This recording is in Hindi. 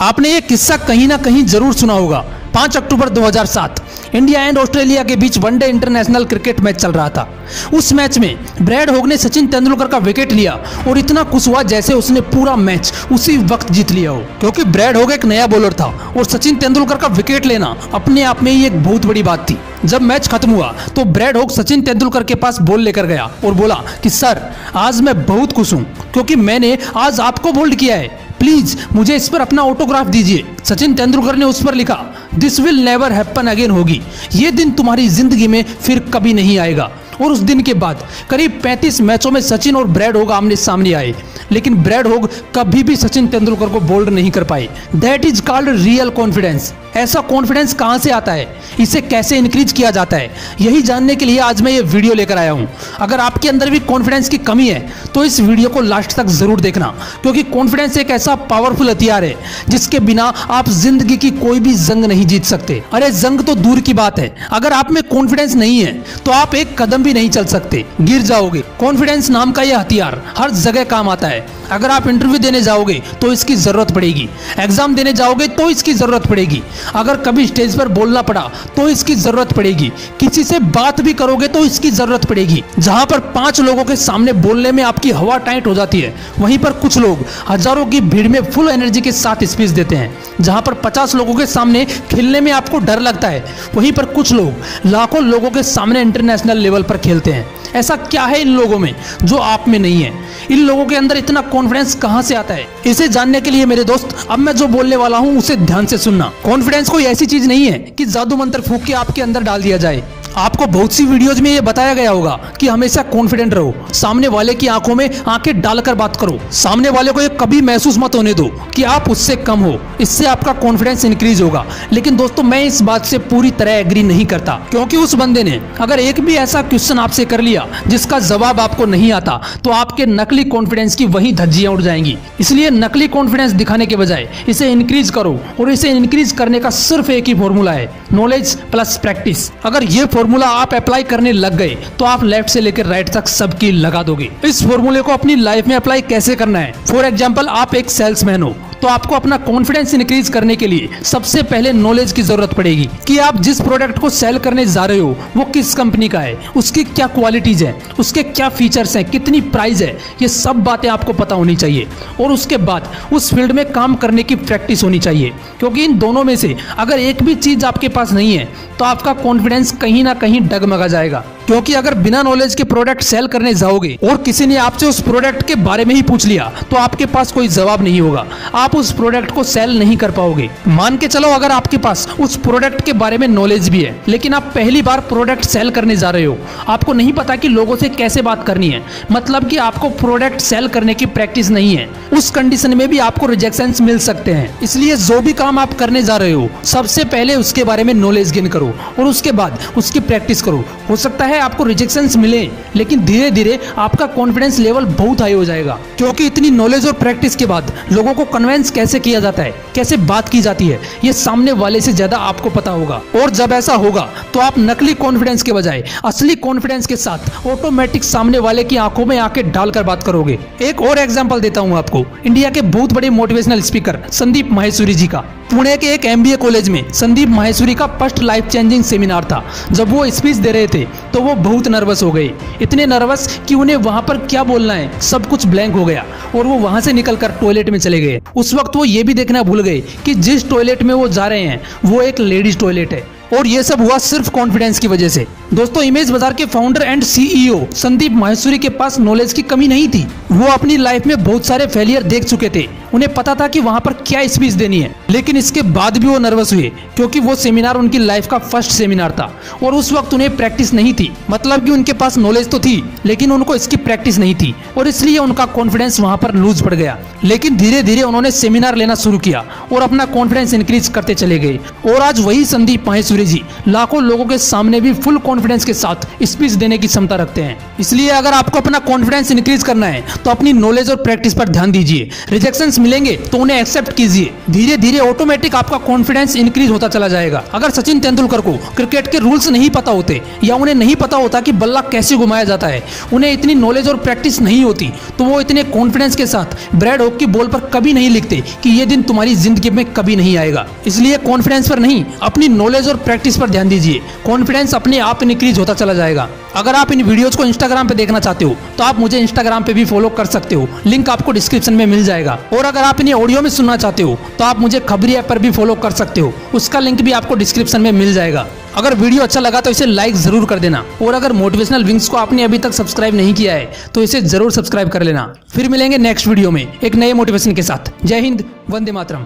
आपने ये किस्सा कहीं ना कहीं जरूर सुना होगा। 5 अक्टूबर 2007 इंडिया एंड ऑस्ट्रेलिया के बीच वनडे इंटरनेशनल क्रिकेट मैच चल रहा था। उस मैच में ब्रैड हॉग ने सचिन तेंदुलकर का विकेट लिया और इतना खुश हुआ जैसे उसने पूरा मैच उसी वक्त जीत लिया हो, क्योंकि ब्रैड हॉग एक नया बॉलर था और सचिन तेंदुलकर का विकेट लेना अपने आप में ही एक बहुत बड़ी बात थी। जब मैच खत्म हुआ तो ब्रैड हॉग सचिन तेंदुलकर के पास बॉल लेकर गया और बोला कि सर, आज मैं बहुत खुश हूं क्योंकि मैंने आज आपको बोल्ड किया है, प्लीज मुझे इस पर अपना ऑटोग्राफ दीजिए। सचिन तेंदुलकर ने उस पर लिखा, this will never happen again होगी, ये दिन तुम्हारी जिंदगी में फिर कभी नहीं आएगा। और उस दिन के बाद करीब 35 मैचों में सचिन और ब्रैड हॉग आमने सामने आए, लेकिन ब्रैड हॉग कभी भी सचिन तेंदुलकर को बोल्ड नहीं कर पाए। That is called real confidence. ऐसा कॉन्फिडेंस कहां से आता है, इसे कैसे इंक्रीज किया जाता है, यही जानने के लिए आज मैं ये वीडियो लेकर आया हूं। अगर आपके अंदर भी कॉन्फिडेंस की कमी है तो इस वीडियो को लास्ट तक जरूर देखना, क्योंकि कॉन्फिडेंस एक ऐसा पावरफुल हथियार है जिसके बिना आप जिंदगी की कोई भी जंग नहीं जीत सकते। अरे जंग तो दूर की बात है, अगर आप में कॉन्फिडेंस नहीं है तो आप एक कदम भी नहीं चल सकते, गिर जाओगे। कॉन्फिडेंस नाम का यह हथियार हर जगह काम आता है। अगर आप इंटरव्यू देने जाओगे तो इसकी जरूरत पड़ेगी, एग्जाम देने जाओगे तो इसकी जरूरत पड़ेगी, अगर कभी स्टेज पर बोलना पड़ा तो इसकी जरूरत पड़ेगी, किसी से बात भी करोगे तो इसकी जरूरत पड़ेगी। जहां पर 5 लोगों के सामने बोलने में आपकी हवा टाइट हो जाती है, वहीं पर कुछ लोग हजारों की भीड़ में फुल एनर्जी के साथ स्पीच देते हैं। जहां पर 50 लोगों के सामने खेलने में आपको डर लगता है, वहीं पर कुछ लोग लाखों लोगों के सामने इंटरनेशनल लेवल पर खेलते हैं। ऐसा क्या है इन लोगों में जो आप में नहीं है? इन लोगों के अंदर इतना कॉन्फिडेंस कहां से आता है? इसे जानने के लिए मेरे दोस्त अब मैं जो बोलने वाला हूं उसे ध्यान से सुनना। कॉन्फिडेंस कोई ऐसी चीज नहीं है कि जादू मंत्र फूंक के आपके अंदर डाल दिया जाए। आपको बहुत सी वीडियोज में ये बताया गया होगा कि हमेशा कॉन्फिडेंट रहो, सामने वाले की आंखों में आंखें डालकर बात करो, सामने वाले को ये कभी महसूस मत होने दो कि आप उससे कम हो, इससे आपका कॉन्फिडेंस इंक्रीज होगा। लेकिन दोस्तों, मैं इस बात से पूरी तरह एग्री नहीं करता, क्योंकि उस बंदे ने अगर एक भी ऐसा क्वेश्चन आपसे कर लिया जिसका जवाब आपको नहीं आता तो आपके नकली कॉन्फिडेंस की वही धज्जियां उड़ जाएंगी। इसलिए नकली कॉन्फिडेंस दिखाने के बजाय इसे इंक्रीज करो, और इसे इंक्रीज करने का सिर्फ एक ही फॉर्मूला है, नॉलेज प्लस प्रैक्टिस। अगर ये फॉर्मूला आप अप्लाई करने लग गए तो आप लेफ्ट से लेकर राइट तक सबकी लगा दोगे। इस फॉर्मूले को अपनी लाइफ में अप्लाई कैसे करना है? फॉर एग्जांपल, आप एक सेल्समैन हो तो आपको अपना कॉन्फिडेंस इंक्रीज करने के लिए सबसे पहले नॉलेज की जरूरत पड़ेगी कि आप जिस प्रोडक्ट को सेल करने जा रहे हो वो किस कंपनी का है, उसकी क्या क्वालिटीज है, उसके क्या फीचर्स हैं, कितनी प्राइस है, ये सब बातें आपको पता होनी चाहिए। और उसके बाद उस फील्ड में काम करने की प्रैक्टिस होनी चाहिए, क्योंकि इन दोनों में से अगर एक भी चीज आपके पास नहीं है तो आपका कॉन्फिडेंस कहीं ना कहीं डगमगा जाएगा। क्योंकि अगर बिना नॉलेज के प्रोडक्ट सेल करने जाओगे और किसी ने आपसे उस प्रोडक्ट के बारे में ही पूछ लिया तो आपके पास कोई जवाब नहीं होगा, आप उस प्रोडक्ट को सेल नहीं कर पाओगे। मान के चलो अगर आपके पास उस प्रोडक्ट के बारे में नॉलेज भी है, लेकिन आप पहली बार प्रोडक्ट सेल करने जा रहे हो, आपको नहीं पता कि लोगों से कैसे बात करनी है, मतलब कि आपको प्रोडक्ट सेल करने की प्रैक्टिस नहीं है, उस कंडीशन में भी आपको रिजेक्शंस मिल सकते हैं। इसलिए जो भी काम आप करने जा रहे हो सबसे पहले उसके बारे में नॉलेज गेन करो और उसके बाद उसकी प्रैक्टिस करो। हो सकता है आपको रिजेक्शंस मिले, लेकिन धीरे धीरे आपका कॉन्फिडेंस लेवल बहुत हाई हो जाएगा, क्योंकि इतनी नॉलेज और प्रैक्टिस के बाद लोगों को कन्विंस कैसे किया जाता है, कैसे बात की जाती है, ये सामने वाले से ज्यादा आपको पता होगा। और जब ऐसा होगा तो आप नकली कॉन्फिडेंस के बजाय असली कॉन्फिडेंस के साथ ऑटोमेटिक सामने वाले की आंखों में आंखें डालकर बात करोगे। एक और एग्जांपल देता हूं आपको, इंडिया के बहुत बड़े मोटिवेशनल स्पीकर संदीप माहेश्वरी जी का। पुणे के एक MBA कॉलेज में संदीप माहेश्वरी का फर्स्ट लाइफ चेंजिंग सेमिनार था। जब वो स्पीच दे रहे थे तो वो बहुत नर्वस हो गए, इतने नर्वस कि उन्हें वहां पर क्या बोलना है सब कुछ ब्लैंक हो गया और वो वहां से निकलकर टॉयलेट में चले गए। उस वक्त वो ये भी देखना भूल गए कि जिस टॉयलेट में वो जा रहे हैं वो एक लेडीज टॉयलेट है, और ये सब हुआ सिर्फ कॉन्फिडेंस की वजह से। दोस्तों, इमेज बाजार के founder and CEO Sandeep Maheshwari के पास नॉलेज की कमी नहीं थी। वो अपनी लाइफ में बहुत सारे फेलियर देख चुके थे, उन्हें पता था कि वहां पर क्या स्पीच देनी है, लेकिन इसके बाद भी वो नर्वस हुए क्योंकि वो सेमिनार उनकी लाइफ का फर्स्ट सेमिनार था और उस वक्त उन्हें प्रैक्टिस नहीं थी। मतलब कि उनके पास नॉलेज तो थी लेकिन उनको इसकी प्रैक्टिस नहीं थी और इसलिए उनका कॉन्फिडेंस वहां पर लूज पड़ गया। लेकिन धीरे धीरे उन्होंने सेमिनार लेना शुरू किया और अपना कॉन्फिडेंस इंक्रीज करते चले गए और आज वही संदीप माहेश्वरी कोहली जी लाखों लोगों के सामने भी फुल कॉन्फिडेंस के साथ स्पीच देने की क्षमता रखते हैं। इसलिए अगर आपको अपना कॉन्फिडेंस इंक्रीज करना है तो अपनी नॉलेज और प्रैक्टिस पर ध्यान दीजिए। रिजेक्शंस मिलेंगे तो उन्हें एक्सेप्ट कीजिए। धीरे धीरे ऑटोमेटिक आपका कॉन्फिडेंस इंक्रीज होता चला जाएगा। अगर सचिन तेंदुलकर को क्रिकेट के रूल्स नहीं पता होते या उन्हें नहीं पता होता कि बल्ला कैसे घुमाया जाता है, उन्हें इतनी नॉलेज और प्रैक्टिस नहीं होती, तो वो इतने कॉन्फिडेंस के साथ ब्रैड हॉग की बॉल पर कभी नहीं लिखते कि ये दिन तुम्हारी जिंदगी में कभी नहीं आएगा। इसलिए कॉन्फिडेंस पर नहीं, अपनी नॉलेज और प्रैक्टिस पर ध्यान दीजिए। कॉन्फिडेंस अपने आप इंक्रीज होता चला जाएगा। अगर आप इन वीडियोस को इंस्टाग्राम पे देखना चाहते हो तो आप मुझे इंस्टाग्राम पे भी फॉलो कर सकते हो, लिंक आपको डिस्क्रिप्शन में मिल जाएगा। और अगर आप इन्हें ऑडियो में सुनना चाहते हो तो आप मुझे खबरी ऐप पर भी फॉलो कर सकते हो, उसका लिंक भी आपको डिस्क्रिप्शन में मिल जाएगा। अगर वीडियो अच्छा लगा तो इसे लाइक जरूर कर देना, और अगर मोटिवेशनल विंग्स को आपने अभी तक सब्सक्राइब नहीं किया है तो इसे जरूर सब्सक्राइब कर लेना। फिर मिलेंगे नेक्स्ट वीडियो में एक नए मोटिवेशन के साथ। जय हिंद, वंदे मातरम।